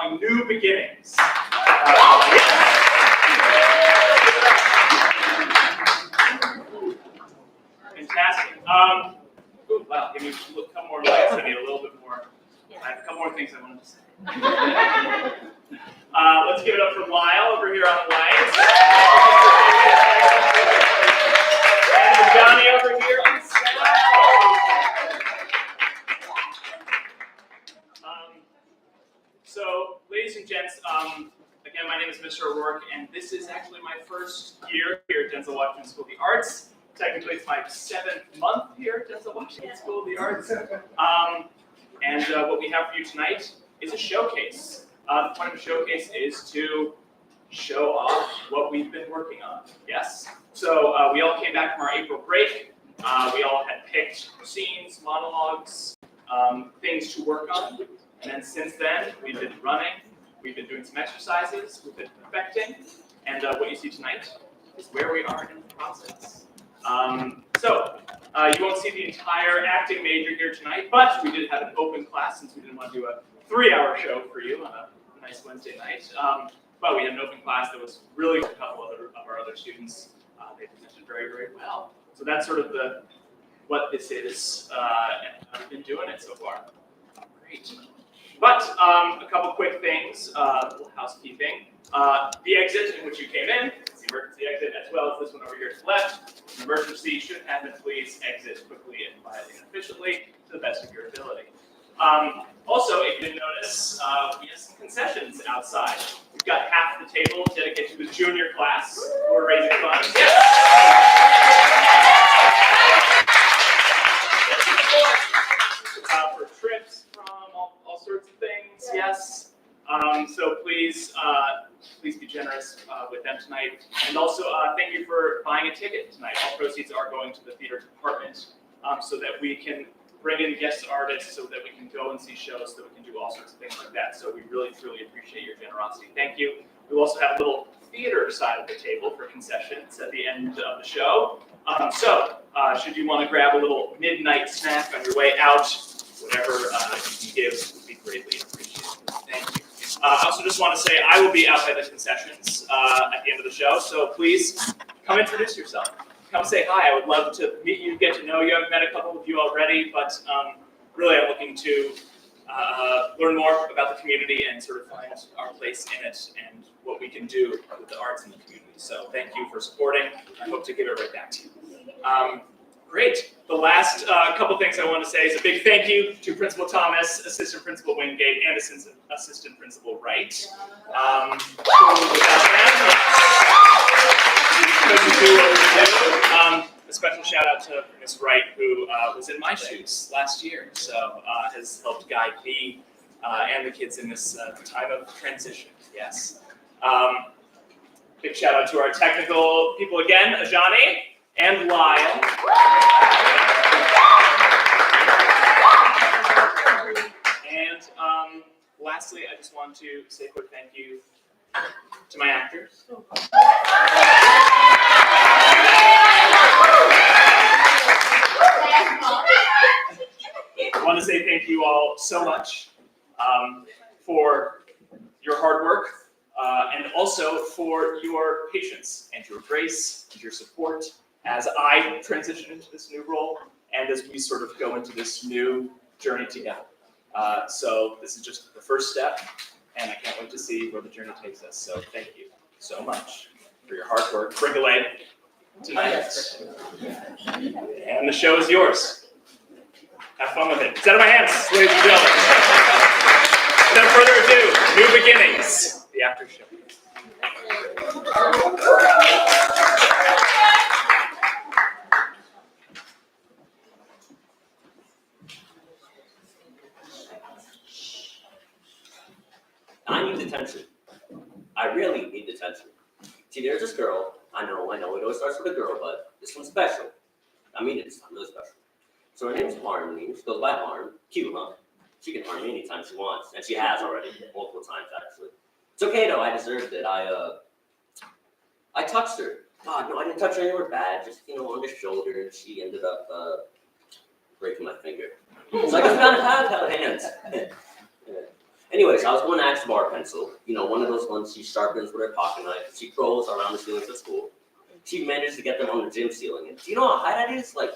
from New Beginnings. Fantastic. Ooh, wow, give me a couple more lights. I need a little bit more. I have a couple more things I wanted to say. Let's give it up for Lyle over here on the lights. And Johnny over here on sound. So, ladies and gents, again, my name is Mr. O'Rourke, and this is actually my first year here at Denzel Washington School of the Arts. Technically, it's my 7th month here at Denzel Washington School of the Arts. And what we have for you tonight is a showcase. The point of a showcase is to show off what we've been working on. Yes? So we all came back from our April break. We all had picked scenes, monologues, things to work on. And then since then, we've been running. We've been doing some exercises. We've been perfecting. And what you see tonight is where we are in the process. You won't see the entire acting major here tonight, but we did have an open class since we didn't want to do a 3-hour show for you on a nice Wednesday night. But we had an open class that was really a couple of our other students. They presented very, very well. So that's sort of what this is, and how we've been doing it so far. Great. But a couple quick things, a little housekeeping. The exit in which you came in, it's the emergency exit, as well as this one over here to the left. An emergency should happen, please exit quickly and quietly and efficiently to the best of your ability. Also, if you didn't notice, we have some concessions outside. We've got half the table dedicated to the junior class who are raising funds. Yes. For trips from all sorts of things, yes. So please be generous with them tonight. And also, thank you for buying a ticket tonight. All proceeds are going to the theater department so that we can bring in guest artists, so that we can go and see shows, so that we can do all sorts of things like that. So we really, truly appreciate your generosity. Thank you. We also have a little theater side of the table for concessions at the end of the show. Should you want to grab a little midnight snack on your way out, whatever you can give would be greatly appreciated. Thank you. I also just want to say I will be out by the concessions at the end of the show, so please come introduce yourself. Come say hi. I would love to meet you, get to know you. I've met a couple of you already, but really I'm looking to learn more about the community and sort of find our place in it and what we can do with the arts in the community. So thank you for supporting. I hope to give it right back to you. Great. The last couple things I want to say is a big thank you to Principal Thomas, Assistant Principal Wingate, and Assistant Principal Wright. A special shout out to Ms. Wright, who was in my shoes last year, so has helped guide me and the kids in this time of transition. Yes. Big shout out to our technical people again, Ajani and Lyle. And lastly, I just want to say a quick thank you to my actors. I want to say thank you all so much for your hard work and also for your patience and your grace and your support as I transition into this new role and as we sort of go into this new journey together. So this is just the first step, and I can't wait to see where the journey takes us. So thank you so much for your hard work. Bring a leg tonight. And the show is yours. Have fun with it. It's out of my hands, ladies and gentlemen. Without further ado, New Beginnings, the after show. I need detention. I really need detention. See, there's this girl. I know, it always starts with a girl, but this one's special. I mean, it's not really special. So her name's Harmony. She goes by Harm. Cute, huh? She can harm me anytime she wants, and she has already, multiple times actually. It's okay though, I deserved it. I touched her. God, no, I didn't touch her anywhere bad, just, on the shoulder, and she ended up breaking my finger. It's like, it's not a held hands. Anyways, I was going to ask for a pencil. You know, one of those ones she sharpens with her pocket knife. She throws around the ceilings of school. She managed to get them on the gym ceiling. And do you know how high that is? Like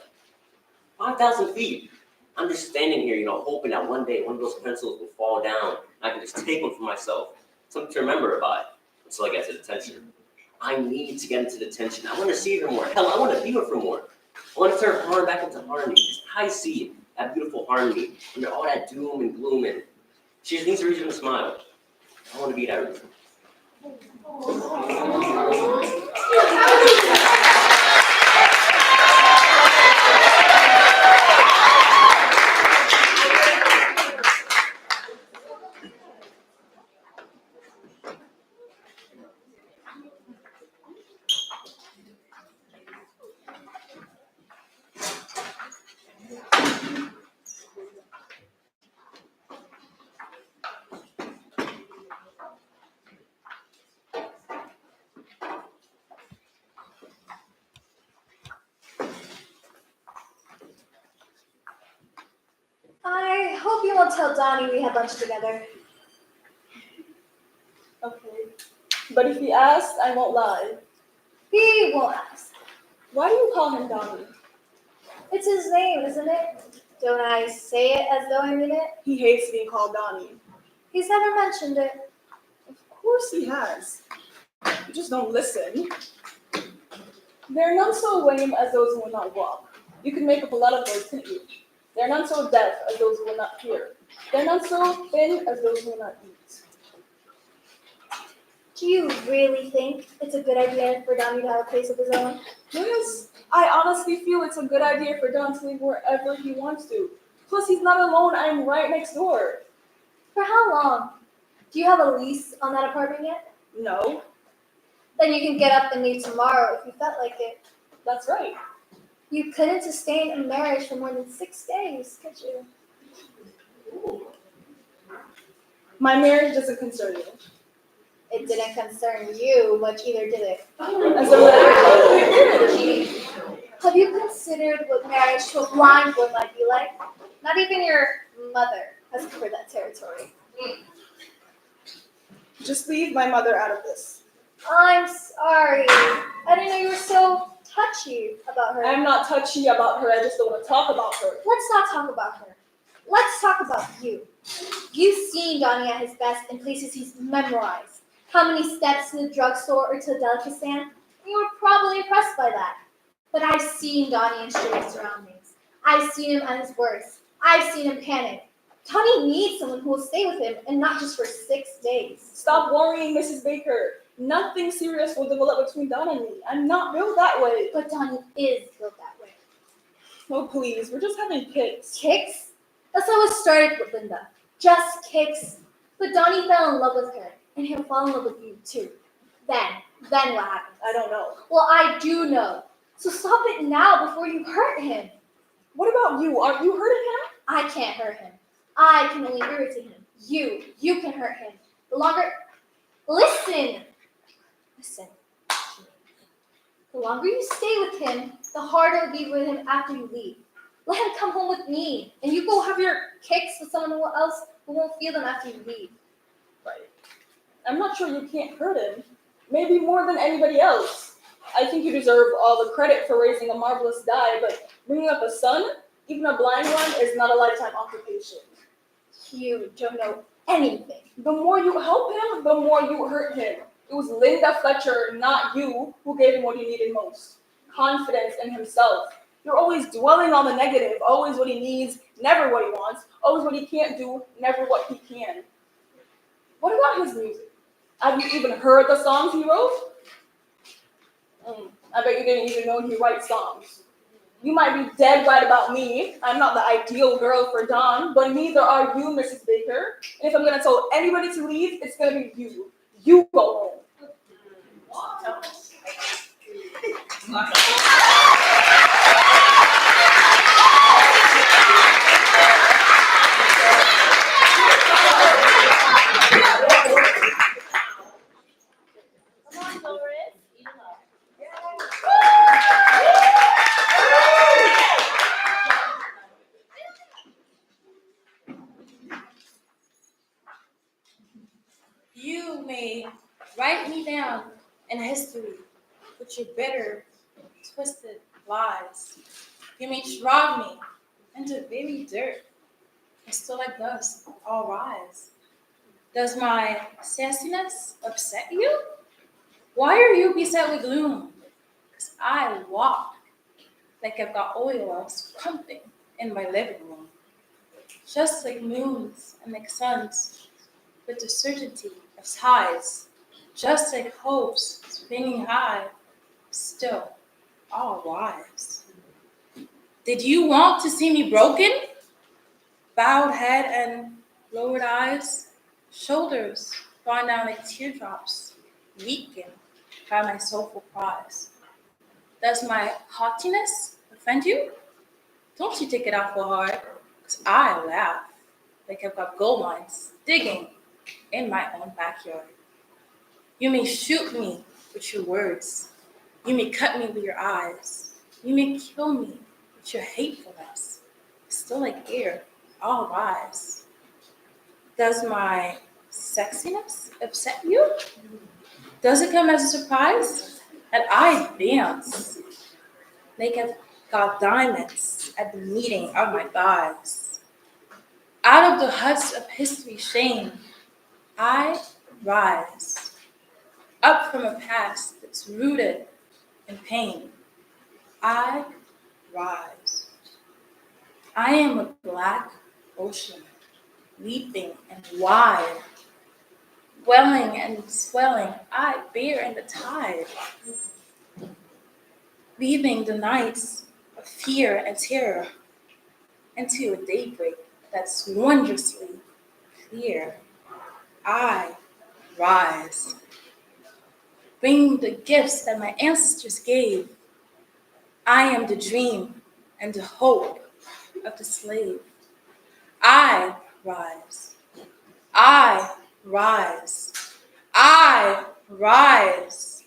5,000 feet. I'm just standing here, you know, hoping that one day one of those pencils will fall down and I can just take one for myself. Something to remember it by until I get to detention. I need to get into detention. I want to see her more. Hell, I want to be with her more. I want to turn harm back into harmony. Because I see that beautiful harmony under all that doom and gloom, and she just needs a reason to smile. I want to be that reason. I hope you won't tell Donnie we had lunch together. Okay. But if he asks, I won't lie. He won't ask. Why do you call him Donnie? It's his name, isn't it? Don't I say it as though I mean it? He hates being called Donnie. He's never mentioned it. Of course he has. You just don't listen. There are none so lame as those who will not walk. You could make up a lot of those, couldn't you? There are none so deaf as those who will not hear. There are none so thin as those who will not eat. Do you really think it's a good idea for Donnie to have a place of his own? Yes, I honestly feel it's a good idea for Don to live wherever he wants to. Plus, he's not alone. I'm right next door. For how long? Do you have a lease on that apartment yet? No, Then you can get up and leave tomorrow if you felt like it. that's right. You couldn't sustain a marriage for more than 6 days, could you? My marriage doesn't concern you. It didn't concern you much either, did it? As a matter of fact, it did. Have you considered what marriage to a blind boy might be like? Not even your mother has covered that territory. Just leave my mother out of this. I'm sorry. I didn't know you were so touchy about her. I'm not touchy about her. I just don't want to talk about her. Let's not talk about her. Let's talk about you. You've seen Donnie at his best in places he's memorized. How many steps to the drugstore or to the delicacy stand? You were probably impressed by that. But I've seen Donnie in strange surroundings. I've seen him at his worst. I've seen him panic. Donnie needs someone who will stay with him, and not just for 6 days. Stop worrying, Mrs. Baker. Nothing serious will develop between Don and me. I'm not built that way. But Donnie is built that way. Oh, please. We're just having kicks. Kicks? That's how it started with Linda. Just kicks. But Donnie fell in love with her, and he'll fall in love with you too. Then what happens? I don't know. Well, I do know. So stop it now before you hurt him. What about you? Aren't you hurting him? I can't hurt him. I can only irritate him. You can hurt him. The longer, listen. The longer you stay with him, the harder it'll be with him after you leave. Let him come home with me, and you go have your kicks with someone else who won't feel them after you leave. Right. I'm not sure you can't hurt him. Maybe more than anybody else. I think you deserve all the credit for raising a marvelous guy, but bringing up a son, even a blind one, is not a lifetime occupation. You don't know anything. The more you help him, the more you hurt him. It was Linda Fletcher, not you, who gave him what he needed most. Confidence in himself. You're always dwelling on the negative, always what he needs, never what he wants, always what he can't do, never what he can. What about his music? Have you even heard the songs he wrote? I bet you didn't even know he writes songs. You might be dead right about me. I'm not the ideal girl for Don, but neither are you, Mrs. Baker. And if I'm going to tell anybody to leave, it's going to be you. You go home. You may write me down in history with your bitter, twisted lies. You may drag me into very dirt, and still like dust, I'll rise. Does my sassiness upset you? Why are you beset with gloom? 'Cause I walk like I've got oil wells pumping in my living room. Just like moons and like suns, with the certainty of tides. Just like hopes spinning high, still all wise. Did you want to see me broken? Bowed head and lowered eyes, shoulders drawn down like teardrops, weakened by my soulful cries. Does my haughtiness offend you? Don't you take it awful hard, 'cause I laugh like I've got gold mines digging in my own backyard. You may shoot me with your words. You may cut me with your eyes. You may kill me with your hatefulness. Still like air, I'll rise. Does my sexiness upset you? Does it come as a surprise that I dance like I've got diamonds at the meeting of my thighs? Out of the huts of history's shame, I rise. Up from a past that's rooted in pain, I rise. I am a black ocean, leaping and wide, welling and swelling, I bear in the tide, leaving the nights of fear and terror into a daybreak that's wondrously clear. I rise, bringing the gifts that my ancestors gave. I am the dream and the hope of the slave. I rise. I rise. I rise.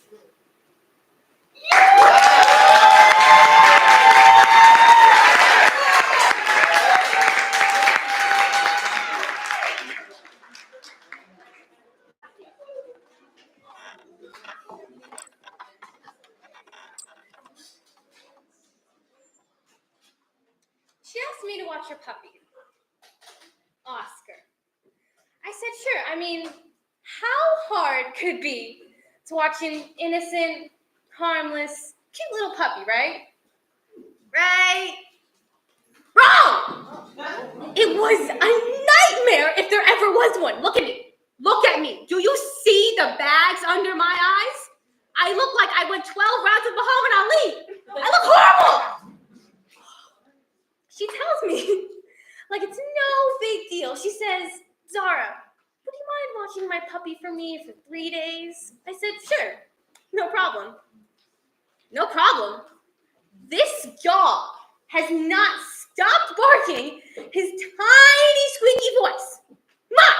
She asked me to watch her puppy, Oscar. I said, sure. I mean, how hard could it be to watch an innocent, harmless, cute little puppy, right? Right? Wrong! It was a nightmare if there ever was one. Look at me. Look at me. Do you see the bags under my eyes? I look like I went 12 rounds of Muhammad Ali. I look horrible. She tells me, like it's no big deal. She says, Zara, would you mind watching my puppy for me for 3 days? I said, sure, no problem. No problem. This dog has not stopped barking his tiny squeaky voice. Ma!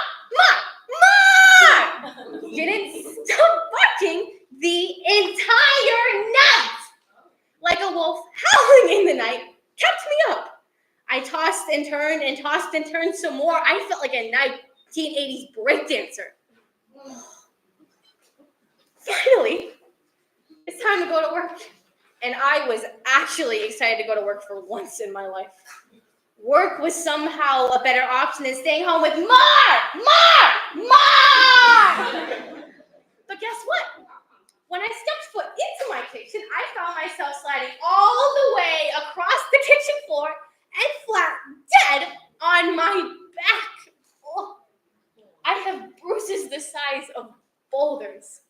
Didn't stop barking the entire night. Like a wolf howling in the night kept me up. I tossed and turned some more. I felt like a 1980s breakdancer. Finally, it's time to go to work. And I was actually excited to go to work for once in my life. Work was somehow a better option than staying home with Mar! But guess what? When I stepped foot into my kitchen, I found myself sliding all the way across the kitchen floor and flat dead on my back. Oh, I have bruises the size of boulders.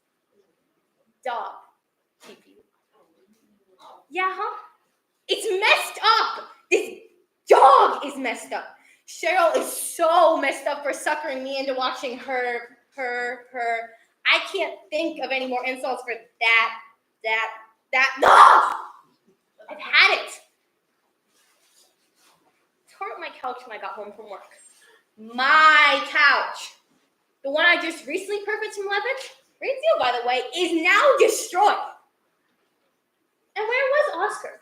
Dog, TP. Yeah, huh? It's messed up. This dog is messed up. Cheryl is so messed up for suckering me into watching her. I can't think of any more insults for that. No! I've had it. Tore up my couch when I got home from work. My couch. The one I just recently purchased from Levitt, great deal by the way, is now destroyed. And where was Oscar?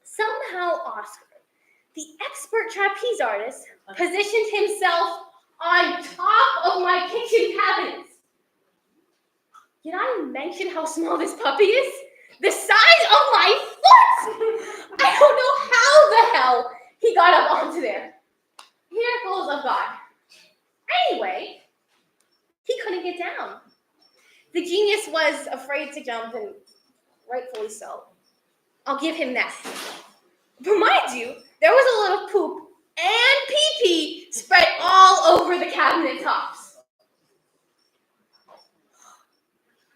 Somehow Oscar, the expert trapeze artist, positioned himself on top of my kitchen cabinets. Did I mention how small this puppy is? The size of my foot! I don't know how the hell he got up onto there. Miracles of God. Anyway, he couldn't get down. The genius was afraid to jump, and rightfully so. I'll give him that. But mind you, there was a little poop and pee-pee spread all over the cabinet tops.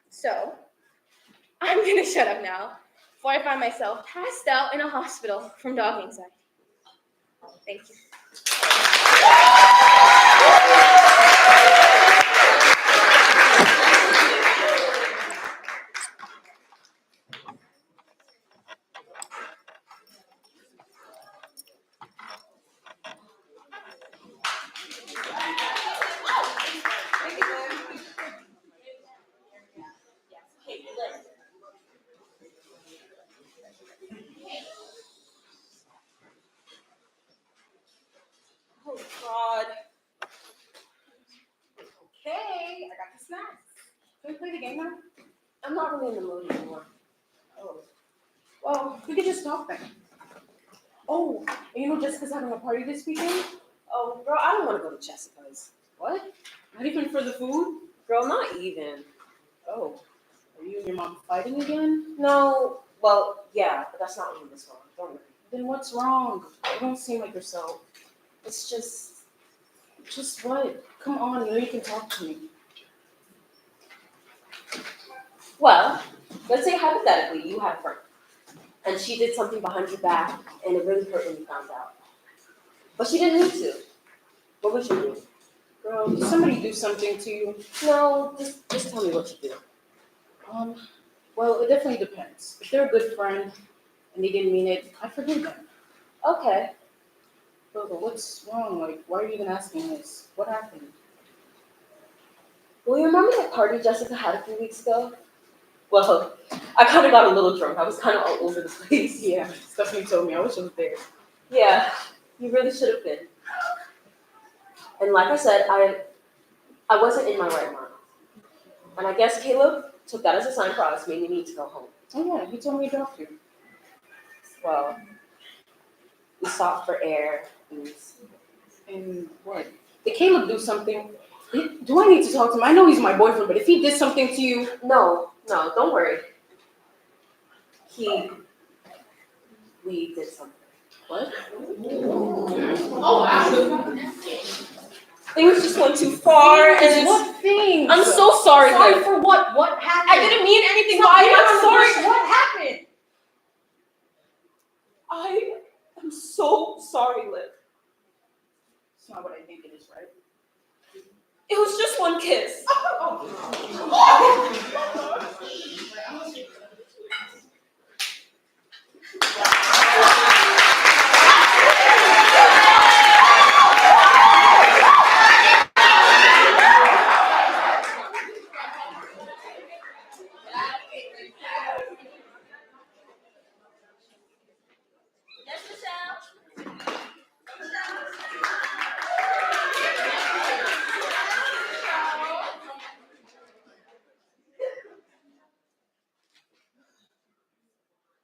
So, I'm gonna shut up now before I find myself passed out in a hospital from dog anxiety. Thank you. Oh God. Okay, I got the snacks. Can we play the game now? I'm not really in the mood anymore. Oh. Well, we could just talk then. Oh, and you know Jessica's having a party this weekend? Oh, girl, I don't want to go to Jessica's. What? Not even for the food? Girl, not even. Oh. Are you and your mom fighting again? No, well, yeah, but that's not really what's wrong. Don't worry. Then what's wrong? You don't seem like yourself. It's just, Just what? Come on, you know you can talk to me. well, let's say hypothetically you had a friend, and she did something behind your back, and it really hurt when you found out. But she didn't need to. What would you do? Girl, did somebody do something to you? No, just tell me what you do. Well, it definitely depends. If they're a good friend and they didn't mean it, I forgive them. Okay. But what's wrong? Like, why are you even asking this? What happened? Well, you remember that party Jessica had a few weeks ago? Well, I kind of got a little drunk. I was kind of all over the place. Yeah, Stephanie told me. I wish I was there. Yeah, you really should have been. And like I said, I wasn't in my right mind. And I guess Caleb took that as a sign for us, made me need to go home. Oh yeah, he told me he dropped you. Well, we stopped for air. And what? Did Caleb do something? Do I need to talk to him? I know he's my boyfriend, but if he did something to you, No, don't worry. We did something. what? Oh, wow. Things just went too far, and it's, What thing? I'm so sorry, Sorry Liv. for what? What happened? I didn't mean anything Stop by it. beating I'm around the sorry. bush. What happened? I am so sorry, Liv. It's not what I think it is, right? It was just one kiss.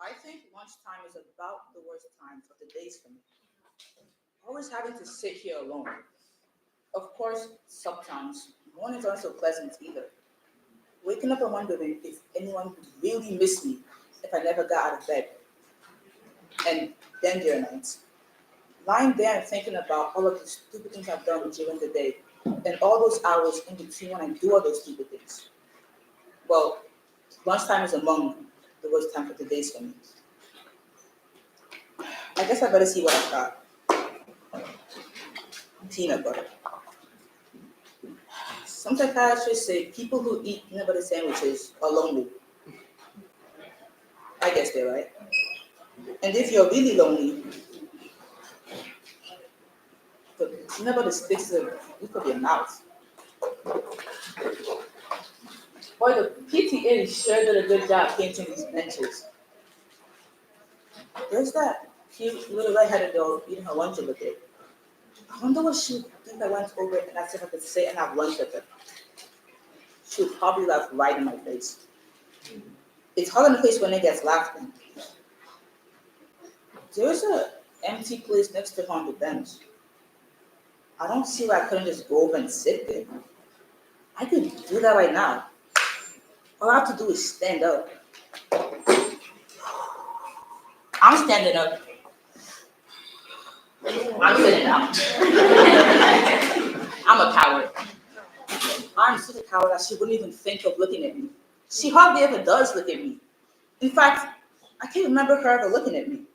I think lunchtime is about the worst time of the days for me. Always having to sit here alone. Of course, sometimes mornings aren't so pleasant either. Waking up and wondering if anyone would really miss me if I never got out of bed. And then there are nights. Lying there and thinking about all of the stupid things I've done during the day and all those hours in between when I do all those stupid things. Well, lunchtime is among the worst time of the days for me. I guess I better see what I've got. Peanut butter. Some psychiatrists say people who eat peanut butter sandwiches are lonely. I guess they're right. And if you're really lonely, the peanut butter sticks to the roof of your mouth. Boy, the PTA sure did a good job painting these benches. There's that cute little red-headed girl eating her lunch over there. I wonder what she would think I went over and asked if I could sit and have lunch with her. she would probably laugh right in my face. It's hard on the face when it gets laughed in. There's an empty place next to her on the bench. I don't see why I couldn't just go over and sit there. I could do that right now. All I have to do is stand up. I'm standing up. I'm sitting down. I'm a coward. I'm such a coward that she wouldn't even think of looking at me. She hardly ever does look at me. In fact, I can't remember her ever looking at me.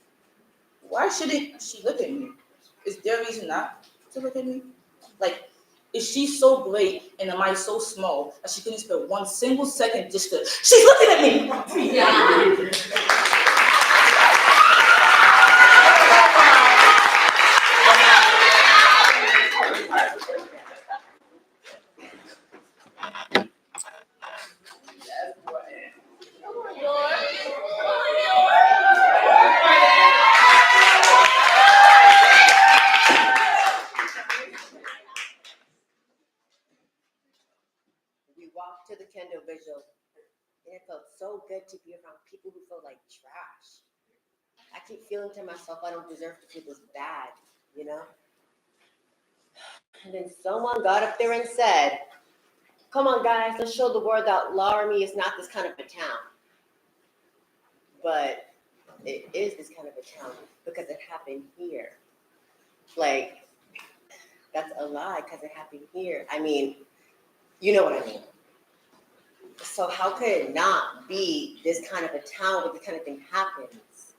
Why shouldn't she look at me? Is there a reason not to look at me? Like, is she so great and am I so small that she couldn't spare one single second just to, she's looking at me! We walked to the Kendall Visual, and it felt so good to be around people who feel like trash. I keep feeling to myself I don't deserve to feel this bad, you know? And then someone got up there and said, come on guys, let's show the world that Laramie is not this kind of a town. But it is this kind of a town because it happened here. Like, that's a lie because it happened here. I mean, you know what I mean. So how could it not be this kind of a town where this kind of thing happens?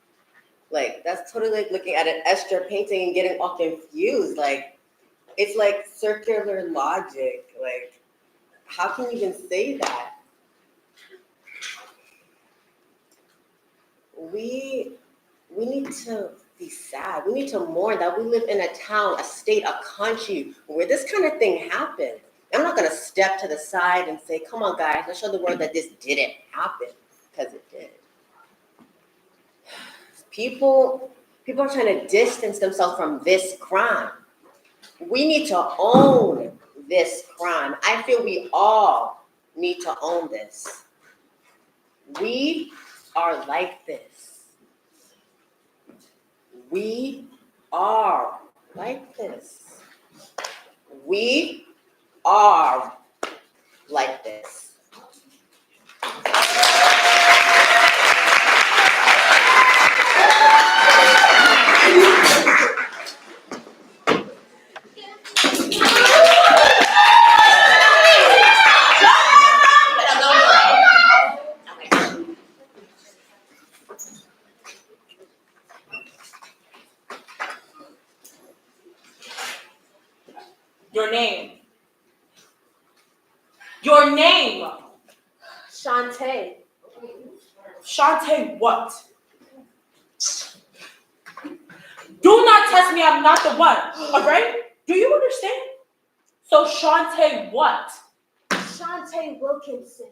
Like, that's totally like looking at an Escher painting and getting all confused. Like, it's like circular logic. Like, how can you even say that? We need to be sad. We need to mourn that we live in a town, a state, a country where this kind of thing happened. I'm not gonna step to the side and say, come on guys, let's show the world that this didn't happen, because it did. People are trying to distance themselves from this crime. We need to own this crime. I feel we all need to own this. We are like this. We are like this. We are like this. Your name. Your name. Shantae. Shantae what? Do not test me, I'm not the one. Alright? Do you understand? So Shantae what? Shantae Wilkinson.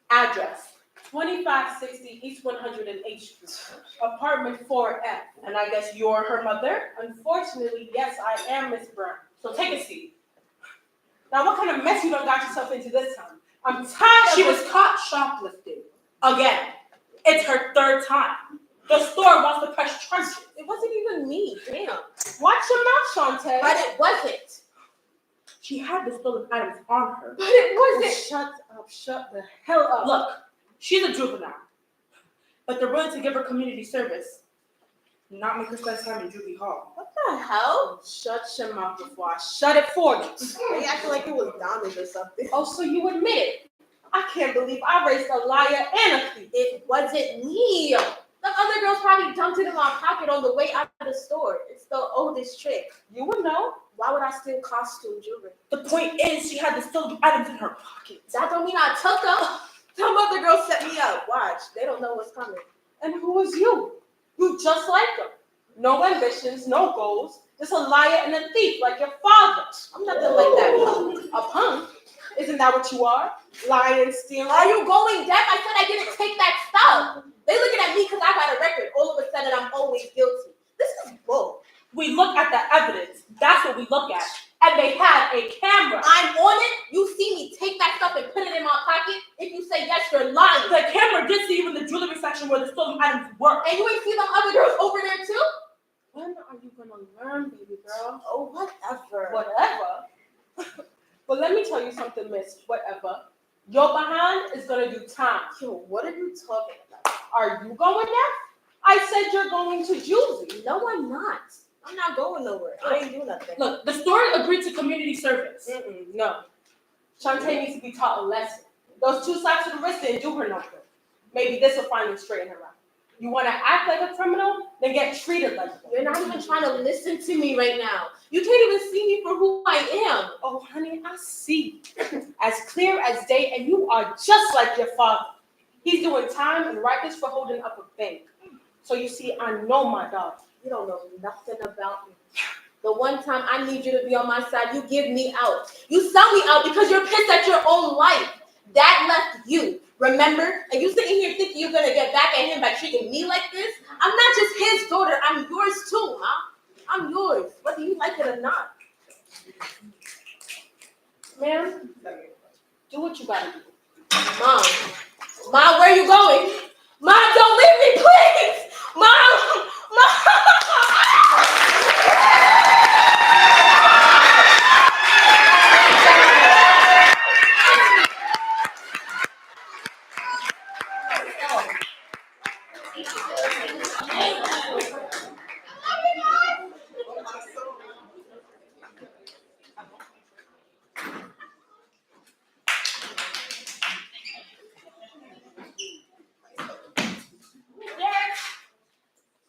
Address. 2560 East 108th Street. Apartment 4F. And I guess you're her mother? Unfortunately, yes, I am Miss Brown. So take a seat. Now what kind of mess you done got yourself into this time? I'm tired of She was caught shoplifting. Again. It's her third time. The store wants to press charges. It wasn't even me. Damn. Watch your mouth, Shantae. But it wasn't. She had the stolen items on her. But it wasn't. Shut up. Shut the hell up. Look, she's a juvenile. But they're willing to give her community service. Not make her spend time in juvie hall. What the hell? Shut your mouth before I shut it for you. They acted like it was Donald or something. Oh, so you admit it. I can't believe I raised a liar and a thief. It wasn't me. The other girls probably dumped it in my pocket on the way out of the store. It's the oldest trick. You would know. Why would I steal costume jewelry? The point is, she had the stolen items in her pocket. That don't mean I took them. Some other girls set me up. Watch. They don't know what's coming. And who was you? You just like them. No ambitions, no goals. Just a liar and a thief like your father. I'm nothing like that. A punk? Isn't that what you are? Lying, stealing? Are you going deaf? I said I didn't take that stuff. They looking at me because I got a record. All of a sudden, I'm always guilty. This is bull. We look at the evidence. That's what we look at. and they have a camera. I'm on it. You see me take that stuff and put it in my pocket. If you say yes, you're lying. The camera did see you in the jewelry section where the stolen items were. And you ain't see them other girls over there too? When are you gonna learn, baby girl? Oh, whatever. Whatever. But let me tell you something, miss. Whatever. Your behind is gonna do time. Yo, what are you talking about? Are you going there? I said you're going to Juicy. No, I'm not. I'm not going nowhere. I ain't doing nothing. Look, the store agreed to community service. No. Shantae needs to be taught a lesson. Those 2 slaps to the wrist didn't do her no good. Maybe this will finally straighten her out. You want to act like a criminal? Then get treated like one. You're not even trying to listen to me right now. You can't even see me for who I am. Oh, honey, I see. As clear as day, and you are just like your father. He's doing time in Rikers for holding up a bank. So you see, I know my dog. You don't know nothing about me. The one time I need you to be on my side, you give me out. You sell me out because you're pissed at your own life. Dad left you, remember? And you sitting here thinking you're gonna get back at him by treating me like this? I'm not just his daughter, I'm yours too, huh? I'm yours, whether you like it or not. Ma'am, do what you gotta do. Mom, where you going? Mom, don't leave me, please! Mom!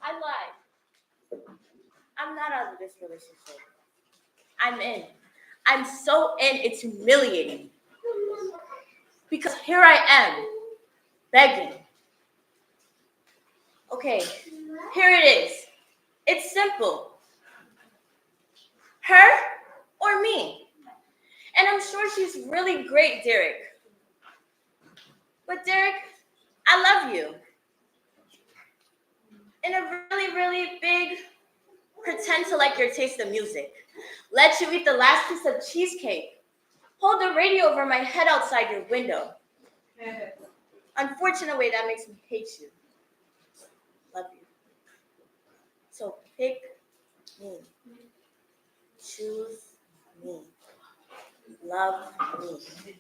I lied. I'm not out of this relationship. I'm in. I'm so in, it's humiliating. Because here I am, begging. Okay, here it is. It's simple. Her or me? And I'm sure she's really great, Derek. But Derek, I love you. In a really, really big, pretend to like your taste of music. Let you eat the last piece of cheesecake. Hold the radio over my head outside your window. Unfortunate way that makes me hate you. Love you. So pick me. Choose me. Love me.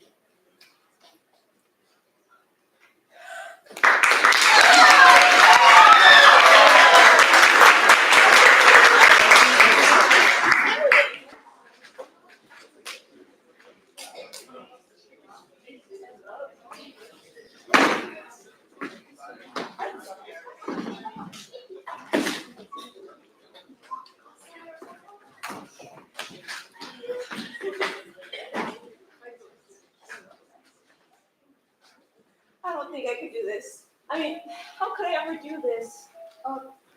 I don't think I could do this. I mean, how could I ever do this?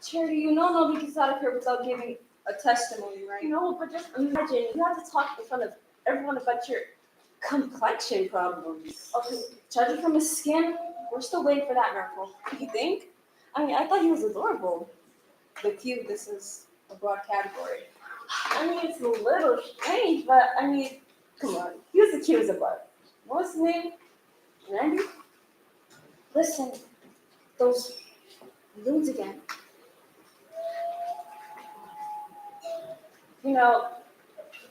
Charity, you know nobody gets out of here without giving a testimony, right? No, but just imagine you have to talk in front of everyone about your complexion problems. Okay, judging from his skin, we're still waiting for that miracle. You think? I mean, I thought he was adorable. With you, this is a broad category. I mean, it's a little strange, but I mean, come on. He was the cutest of butt. What's his name? Randy? Listen, those loons again. You know,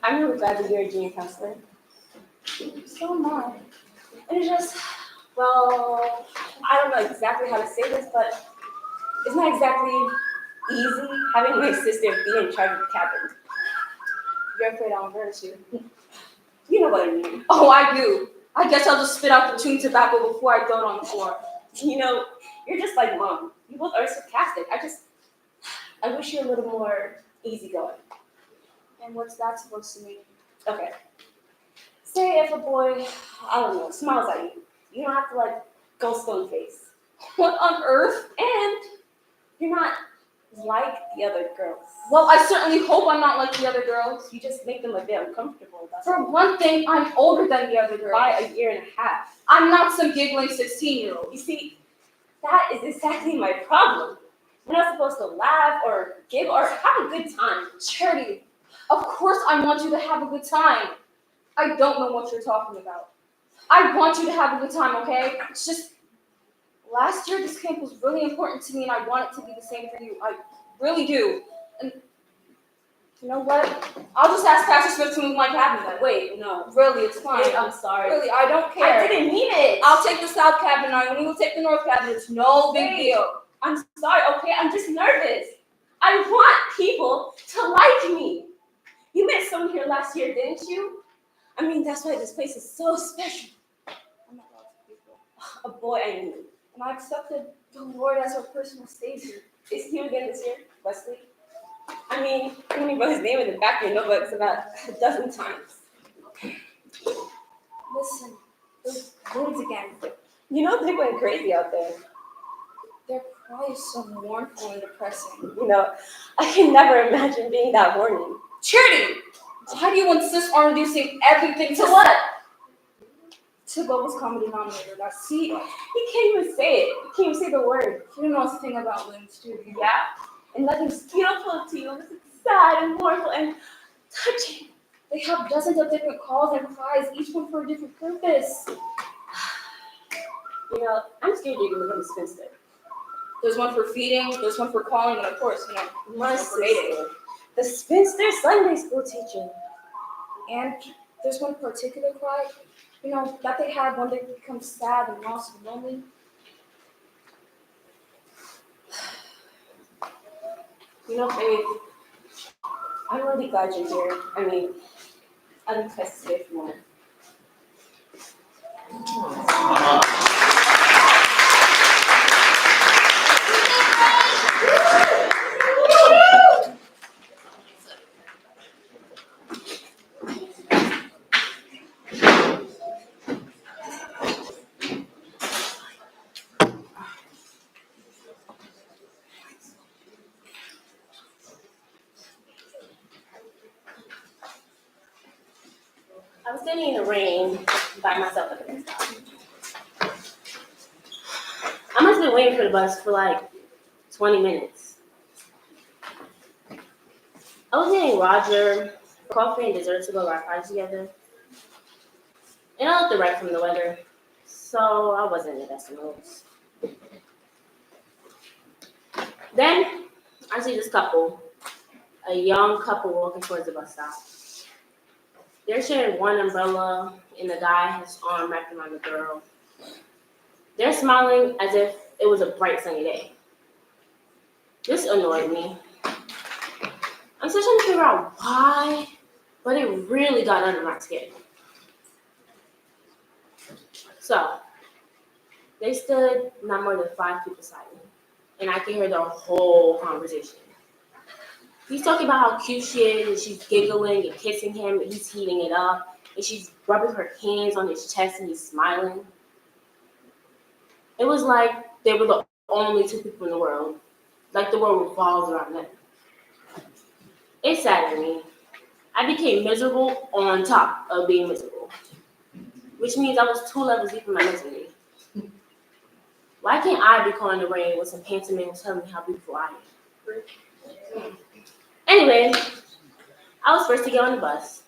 I'm really glad that you're a genius counselor. So am I. And it's just, well, I don't know exactly how to say this, but it's not exactly easy having my sister be in charge of the cabin. You're afraid I'll embarrass you. You know what I mean. Oh, I do. I guess I'll just spit out the chewing tobacco before I throw it on the floor. You know, you're just like Mom. You both are sarcastic. I wish you were a little more easygoing. And what's that supposed to mean? Okay. Say if a boy, I don't know, smiles at you. You don't have to like go stone face. What on earth? And you're not like the other girls. Well, I certainly hope I'm not like the other girls. You just make them a bit uncomfortable. For one thing, I'm older than the other girls. By a year and a half. I'm not some giggling 16-year-old. You see, that is exactly my problem. We're not supposed to laugh or giggle or have a good time. Charity, Of course I want you to have a good time. I don't know what you're talking about. I want you to have a good time, okay? It's just, last year this camp was really important to me and I want it to be the same for you. I really do. And you know what? I'll just ask Pastor Smith to move my cabin then. Wait, no. Really, it's fine. Wait, I'm sorry. Really, I don't care. I didn't mean it. I'll take the south cabin and we will take the north cabin. It's no big deal. I'm sorry, okay? I'm just nervous. I want people to like me. You met someone here last year, didn't you? I mean, that's why this place is so special. I'm not lots of people. A boy I knew. And I accepted the Lord as our personal savior. Is he again this year, Wesley? I mean, you only wrote his name in the back of your notebooks about a dozen times. Listen, those words again. You know they're going crazy out there. Their cry is so mournful and depressing. You know, I can never imagine being that horny. Charity! Why do you insist on reducing everything to what? To lowest common denominator? Now, see, You can't even say it. You can't even say the word. you don't know a thing about limbs, do you? Yeah? And nothing's beautiful to you. It's sad and mournful and touching. They have dozens of different calls and cries, each one for a different purpose. You know, I'm scared you're going to become a spinster. There's one for feeding, there's one for calling, and of course, My there's one for mating. sister, the spinster Sunday school teacher. And there's one particular cry, that they have when they become sad and lost and lonely. You know, Faith, I'm really glad you're here. I mean, I'd be best to stay if you want. I was standing in the rain by myself at the bus stop. I must have been waiting for the bus for like 20 minutes. I was getting Roger coffee and dessert to go ride parties together. And I looked the right from the weather, so I wasn't in the best of moods. Then I see this couple, a young couple walking towards the bus stop. They're sharing one umbrella, and the guy has his arm wrapped around the girl. They're smiling as if it was a bright sunny day. This annoyed me. I'm still trying to figure out why, but it really got under my skin. So, they stood not more than 5 feet beside me, and I could hear their whole conversation. He's talking about how cute she is, and she's giggling and kissing him, and he's heating it up, and she's rubbing her hands on his chest, and he's smiling. It was like they were the only two people in the world, like the world revolved around them. It saddened me. I became miserable on top of being miserable, which means I was 2 levels deep in my misery. Why can't I be caught in the rain with some handsome man telling me how beautiful I am? Anyway, I was first to get on the bus,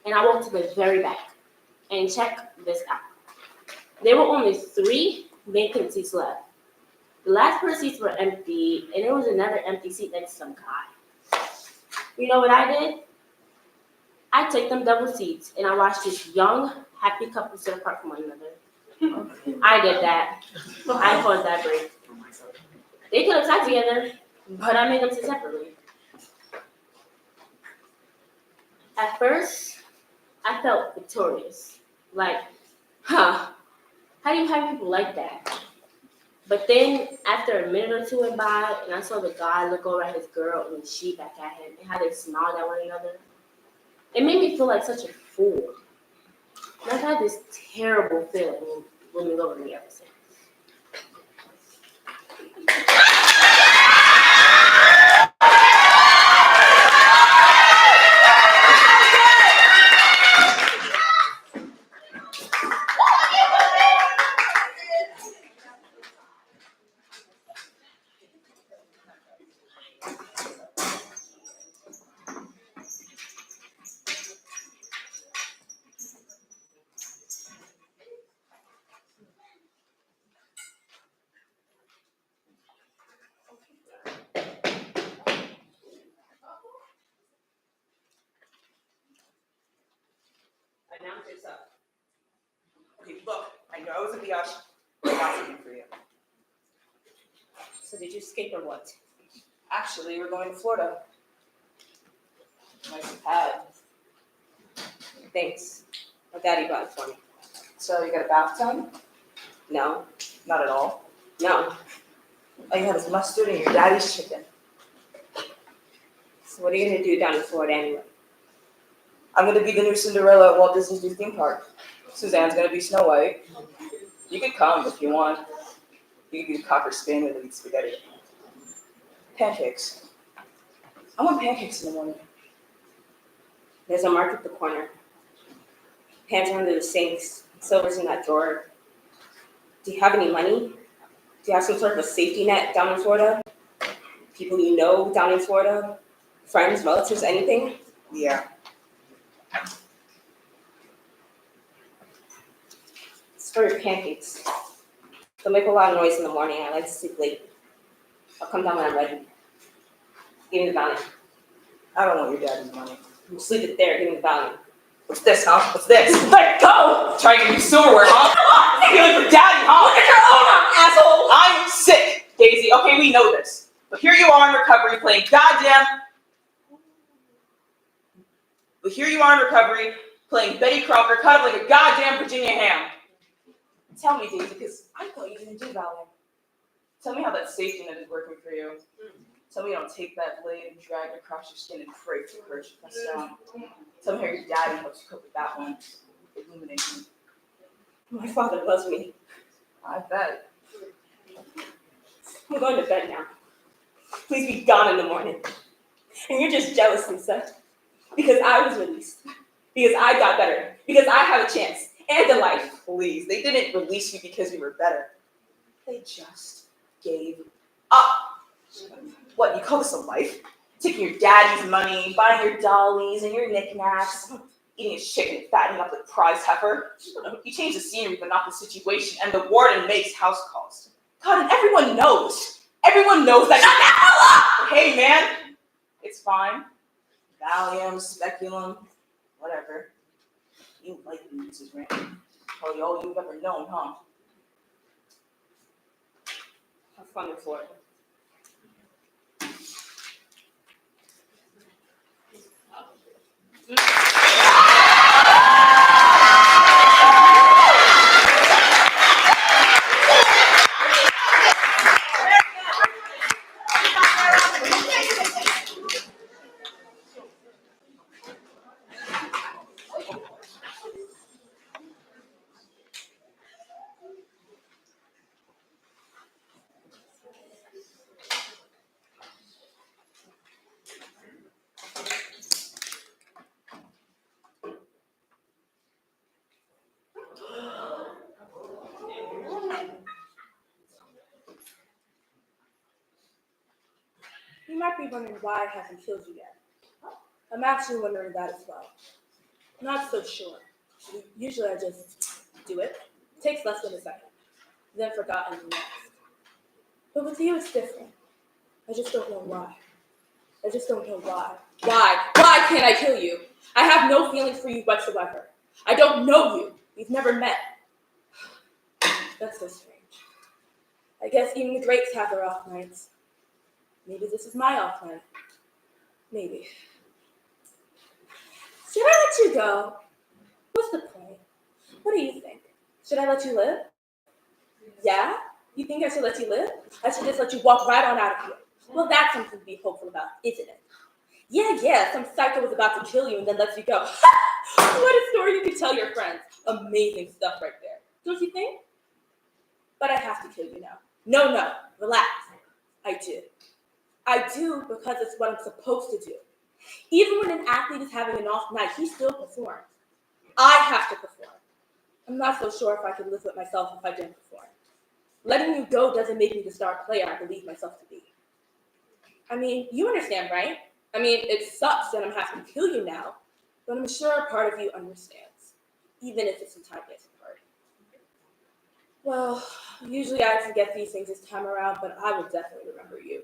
and I walked to the very back and checked this out. There were only 3 vacant seats left. The last pair of seats were empty, and there was another empty seat next to some guy. You know what I did? I took them double seats, and I watched this young, happy couple sit apart from one another. I did that. I caused that break. They could have sat together, but I made them sit separately. At first, I felt victorious. Like, how do you have people like that? But then, after a minute or two went by, and I saw the guy look over at his girl and she back at him, and how they smiled at one another, it made me feel like such a fool. And I've had this terrible feeling looming over me ever since. Announce yourself. Okay, look, I know I was a biatch, but I got something for you. So did you escape or what? Actually, we're going to Florida. Nice pad. Thanks. My daddy bought it for me. So you got a bathtub? No, Not at all. no. All you have is mustard and your daddy's chicken. So what are you gonna do down in Florida anyway? I'm gonna be the new Cinderella at Walt Disney's new theme park. Suzanne's gonna be Snow White. You could come if you want. You could be the cocker spaniel that eats spaghetti. Pancakes. I want pancakes in the morning. There's a mark at the corner. Pants are under the sinks. Silver's in that drawer. Do you have any money? Do you have some sort of a safety net down in Florida? People you know down in Florida? Friends, relatives, anything? Yeah. It's for your pancakes. They'll make a lot of noise in the morning. I like to sleep late. I'll come down when I'm ready. Give me the value. I don't want your daddy's money. You sleep it there. Give me the value. What's this, huh? What's this? Let go! Trying to give you silverware, huh? You're like your daddy, huh? Look at your owner, asshole! I'm sick, Daisy. Okay, we know this. But here you are in recovery playing Betty Crocker, cut up like a goddamn Virginia ham. Tell me, Daisy, because I thought you didn't do Valium. Tell me how that safety net is working for you. Tell me you don't take that blade and drag it across your skin and pray for courage to press down. Tell me how your daddy helps you cope with that one. Illuminate me. My father loves me. I bet. I'm going to bed now. Please be gone in the morning. And you're just jealous, Lisa. Because I was released. Because I got better. Because I have a chance. And a life. Please, they didn't release you because you were better. They just gave up. What, you call this a life? Taking your daddy's money, buying your dollies and your knickknacks, eating his chicken and fattening up like prize heifer. You change the scenery but not the situation, and the warden makes house calls. God, and everyone knows. Everyone knows that. Shut the hell up! Hey, man. It's fine. Valium, speculum, whatever. You like me, Mrs. Grant. Probably all you've ever known, huh? Have fun in Florida. You might be wondering why I haven't killed you yet. I'm actually wondering that as well. Not so sure. Usually I just do it. It takes less than a second. Then forgotten the next. But with you it's different. I just don't know why. I just don't know why. Why? Why can't I kill you? I have no feelings for you whatsoever. I don't know you. We've never met. That's so strange. I guess even the greats have their off nights. Maybe this is my off night. Maybe. Should I let you go? What's the point? What do you think? Should I let you live? Yeah? You think I should let you live? I should just let you walk right on out of here. Well, that's something to be hopeful about, isn't it? Yeah, some psycho was about to kill you and then lets you go. What a story you could tell your friends. Amazing stuff right there. Don't you think? But I have to kill you now. No, relax. I do because it's what I'm supposed to do. Even when an athlete is having an off night, he still performs. I have to perform. I'm not so sure if I could live with myself if I didn't perform. Letting you go doesn't make me the star player I believe myself to be. I mean, you understand, right? I mean, it sucks that I'm having to kill you now, but I'm sure a part of you understands, even if it's the tiniest part. Well, usually I forget these things this time around, but I will definitely remember you.